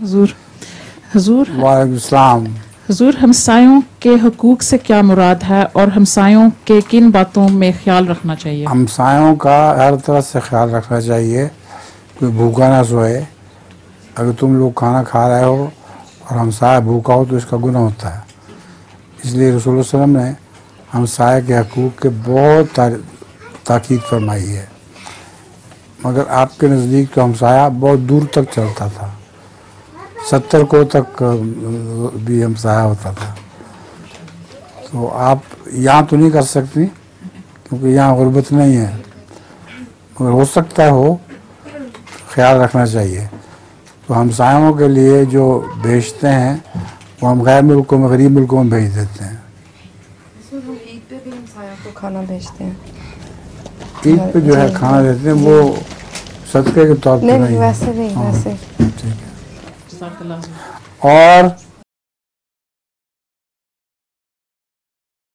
حضور وعلیکم السلام. حضور ہمسایوں کے حقوق سے کیا مراد ہے اور ہمسایوں کے کن باتوں میں خیال رکھنا چاہیے؟ ہمسایوں کا ہر طرح سے خیال رکھنا چاہیے. کوئی بھوکا نہ سوئے. اگر تم لوگ کھانا کھا رہے ہو اور ہمسایہ بھوکا ہو تو اس کا گناہ ہوتا ہے. اس لیے رسول اللہ علیہ وسلم نے ہمسایہ کے حقوق کے بہت تاکید فرمائی ہے. مگر آپ کے نزدیک تو ہمسایہ بہت دور تک چلتا تھا. 70 کو تک بھی ہمسایہ ہوتا تھا. تو آپ یہاں تو نہیں کر سکتی کیونکہ یہاں غربت نہیں ہے، مگر ہو سکتا ہو خیال رکھنا چاہیے. تو ہمسایوں کے لیے جو بھیجتے ہیں وہ ہم غیر ملکوں میں، غریب ملکوں میں بھیج دیتے ہیں. ہم عید پہ بھی ہمسایوں کو کھانا بھیجتے ہیں. عید پہ جو ہے کھانا دیتے ہیں وہ صدقے کے طور پہ نہیں ہے. ویسے نہیں، ویسے ٹھیک ہے. اور